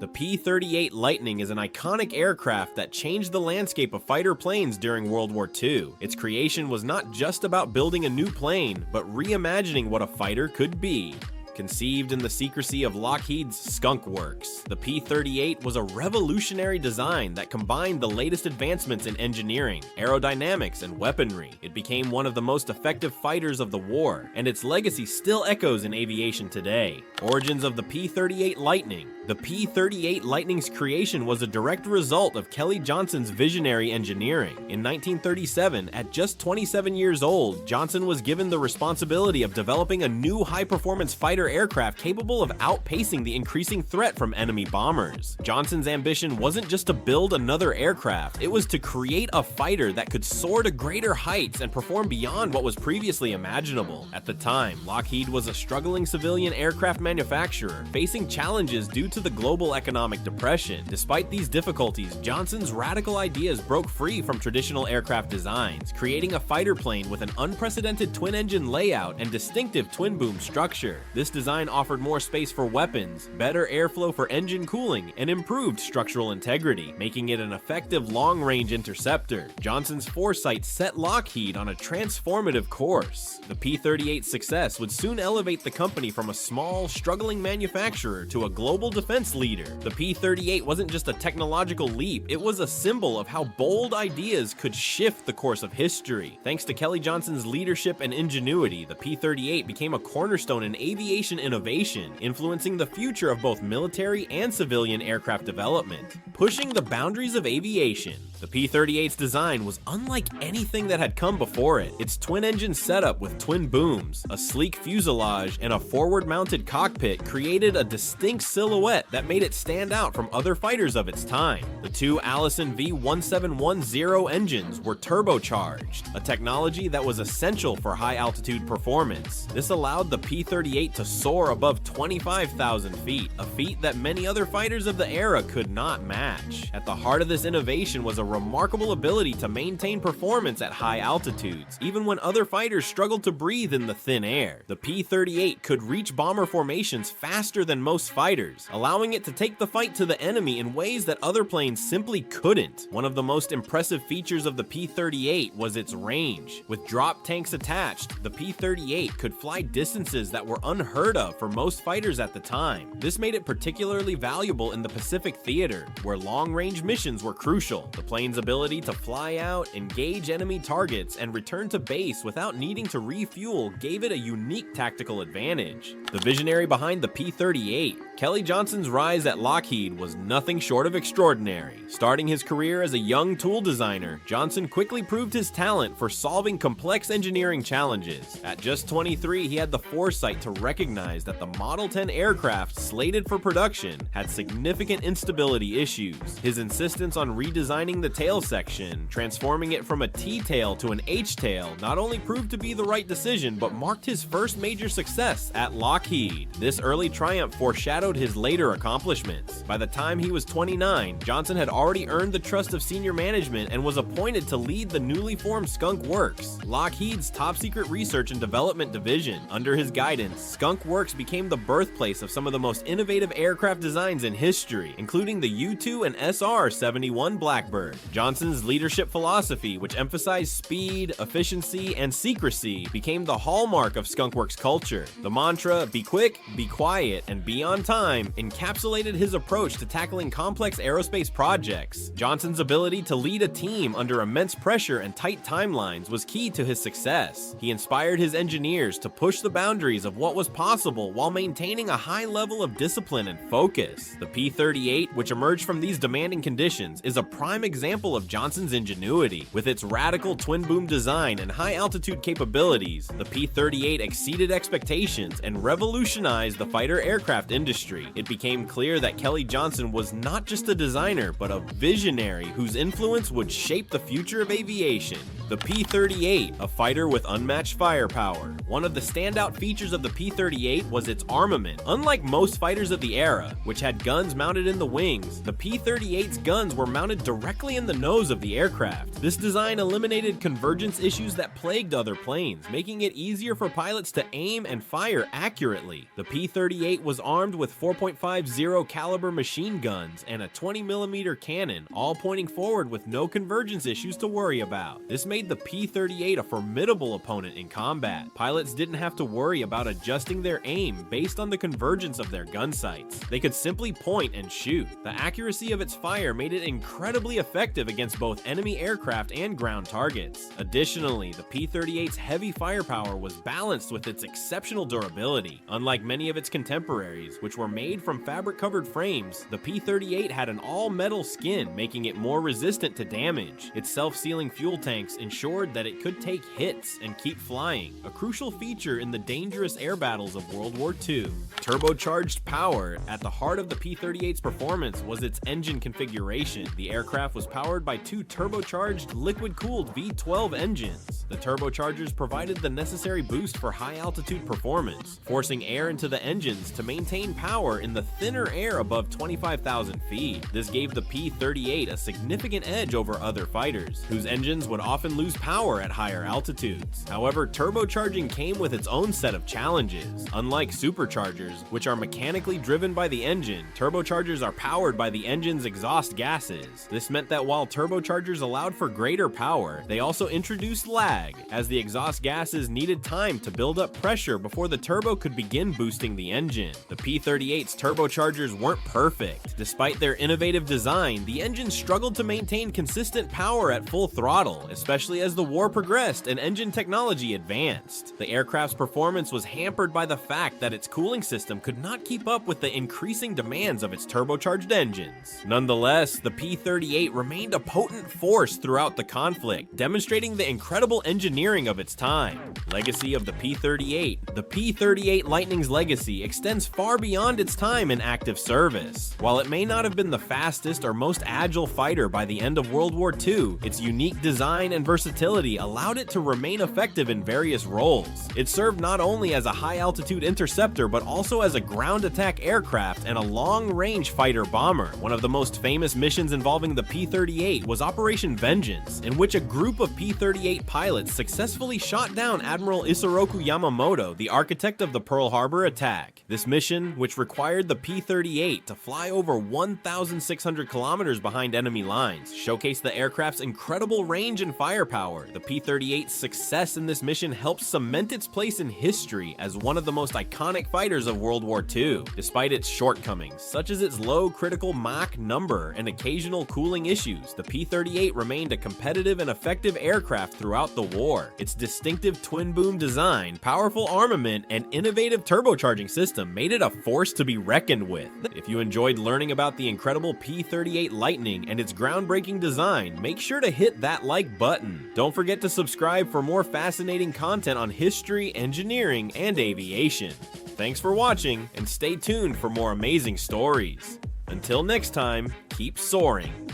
The P-38 Lightning is an iconic aircraft that changed the landscape of fighter planes during World War II. Its creation was not just about building a new plane, but reimagining what a fighter could be. Conceived in the secrecy of Lockheed's Skunk Works, the P-38 was a revolutionary design that combined the latest advancements in engineering, aerodynamics, and weaponry. It became one of the most effective fighters of the war, and its legacy still echoes in aviation today. Origins of the P-38 Lightning. The P-38 Lightning's creation was a direct result of Kelly Johnson's visionary engineering. In 1937, at just 27 years old, Johnson was given the responsibility of developing a new high-performance fighter aircraft capable of outpacing the increasing threat from enemy bombers. Johnson's ambition wasn't just to build another aircraft, it was to create a fighter that could soar to greater heights and perform beyond what was previously imaginable. At the time, Lockheed was a struggling civilian aircraft manufacturer, facing challenges due to the global economic depression. Despite these difficulties, Johnson's radical ideas broke free from traditional aircraft designs, creating a fighter plane with an unprecedented twin-engine layout and distinctive twin-boom structure. This design offered more space for weapons, better airflow for engine cooling, and improved structural integrity, making it an effective long-range interceptor. Johnson's foresight set Lockheed on a transformative course. The P-38's success would soon elevate the company from a small, struggling manufacturer to a global defense leader. The P-38 wasn't just a technological leap, it was a symbol of how bold ideas could shift the course of history. Thanks to Kelly Johnson's leadership and ingenuity, the P-38 became a cornerstone in aviation innovation, influencing the future of both military and civilian aircraft development. Pushing the boundaries of aviation, the P-38's design was unlike anything that had come before it. Its twin-engine setup with twin booms, a sleek fuselage, and a forward-mounted cockpit created a distinct silhouette that made it stand out from other fighters of its time. The two Allison V1710 engines were turbocharged, a technology that was essential for high-altitude performance. This allowed the P-38 to soar above 25,000 feet, a feat that many other fighters of the era could not match. At the heart of this innovation was a remarkable ability to maintain performance at high altitudes, even when other fighters struggled to breathe in the thin air. The P-38 could reach bomber formations faster than most fighters, allowing it to take the fight to the enemy in ways that other planes simply couldn't. One of the most impressive features of the P-38 was its range. With drop tanks attached, the P-38 could fly distances that were unheard of for most fighters at the time. This made it particularly valuable in the Pacific theater, where long-range missions were crucial. The plane's ability to fly out, engage enemy targets, and return to base without needing to refuel gave it a unique tactical advantage. The visionary behind the P-38, Kelly Johnson's rise at Lockheed was nothing short of extraordinary. Starting his career as a young tool designer, Johnson quickly proved his talent for solving complex engineering challenges. At just 23, he had the foresight to recognize that the Model 10 aircraft slated for production had significant instability issues. His insistence on redesigning the tail section, transforming it from a T-tail to an H-tail, not only proved to be the right decision, but marked his first major success at Lockheed. This early triumph foreshadowed his later accomplishments. By the time he was 29, Johnson had already earned the trust of senior management and was appointed to lead the newly formed Skunk Works, Lockheed's top-secret research and development division. Under his guidance, Skunk Works became the birthplace of some of the most innovative aircraft designs in history, including the U-2 and SR-71 Blackbird. Johnson's leadership philosophy, which emphasized speed, efficiency, and secrecy, became the hallmark of Skunk Works culture. The mantra, "Be quick, be quiet, and be on time," encapsulated his approach to tackling complex aerospace projects. Johnson's ability to lead a team under immense pressure and tight timelines was key to his success. He inspired his engineers to push the boundaries of what was possible while maintaining a high level of discipline and focus. The P-38, which emerged from these demanding conditions, is a prime example of Johnson's ingenuity. With its radical twin-boom design and high-altitude capabilities, the P-38 exceeded expectations and revolutionized the fighter aircraft industry. It became clear that Kelly Johnson was not just a designer, but a visionary whose influence would shape the future of aviation. The P-38, a fighter with unmatched firepower. One of the standout features of the P-38 was its armament. Unlike most fighters of the era, which had guns mounted in the wings, the P-38's guns were mounted directly in the nose of the aircraft. This design eliminated convergence issues that plagued other planes, making it easier for pilots to aim and fire accurately. The P-38 was armed with 4.50 caliber machine guns and a 20mm cannon, all pointing forward with no convergence issues to worry about. This made the P-38 a formidable opponent in combat. Pilots didn't have to worry about adjusting their aim based on the convergence of their gun sights. They could simply point and shoot. The accuracy of its fire made it incredibly effective against both enemy aircraft and ground targets. Additionally, the P-38's heavy firepower was balanced with its exceptional durability. Unlike many of its contemporaries, which were made from fabric-covered frames, the P-38 had an all-metal skin, making it more resistant to damage. Its self-sealing fuel tanks ensured that it could take hits and keep flying, a crucial feature in the dangerous air battles of World War II. Turbocharged power. At the heart of the P-38's performance was its engine configuration. The aircraft was powered by two turbocharged, liquid-cooled V12 engines. The turbochargers provided the necessary boost for high-altitude performance, forcing air into the engines to maintain power in the thinner air above 25,000 feet. This gave the P-38 a significant edge over other fighters, whose engines would often lose power at higher altitudes. However, turbocharging came with its own set of challenges. Unlike superchargers, which are mechanically driven by the engine, turbochargers are powered by the engine's exhaust gases. This meant that while turbochargers allowed for greater power, they also introduced lag, as the exhaust gases needed time to build up pressure before the turbo could begin boosting the engine. The P-38's turbochargers weren't perfect. Despite their innovative design, the engine struggled to maintain consistent power at full throttle, especially as the war progressed and engine technology advanced. The aircraft's performance was hampered by the fact that its cooling system could not keep up with the increasing demands of its turbocharged engines. Nonetheless, the P-38 remained a potent force throughout the conflict, demonstrating the incredible engineering of its time. Legacy of the P-38. The P-38 Lightning's legacy extends far beyond its time in active service. While it may not have been the fastest or most agile fighter by the end of World War II, its unique design and versatility allowed it to remain effective in various roles. It served not only as a high-altitude interceptor, but also as a ground attack aircraft and a long-range fighter bomber. One of the most famous missions involving the P-38 was Operation Vengeance, in which a group of P-38 pilots successfully shot down Admiral Isoroku Yamamoto, the architect of the Pearl Harbor attack. This mission, which required the P-38 to fly over 1,600 kilometers behind enemy lines, showcased the aircraft's incredible range and firepower. The P-38's success in this mission helped cement its place in history as one of the most iconic fighters of World War II. Despite its shortcomings, such as its low critical Mach number and occasional cooling issues, the P-38 remained a competitive and effective aircraft throughout the war. Its distinctive twin-boom design, powerful armament, and innovative turbocharging system made it a force to be reckoned with. If you enjoyed learning about the incredible P-38 Lightning and its groundbreaking design, make sure to hit that like button. Don't forget to subscribe for more fascinating content on history, engineering, and aviation. Thanks for watching, and stay tuned for more amazing stories. Until next time, keep soaring.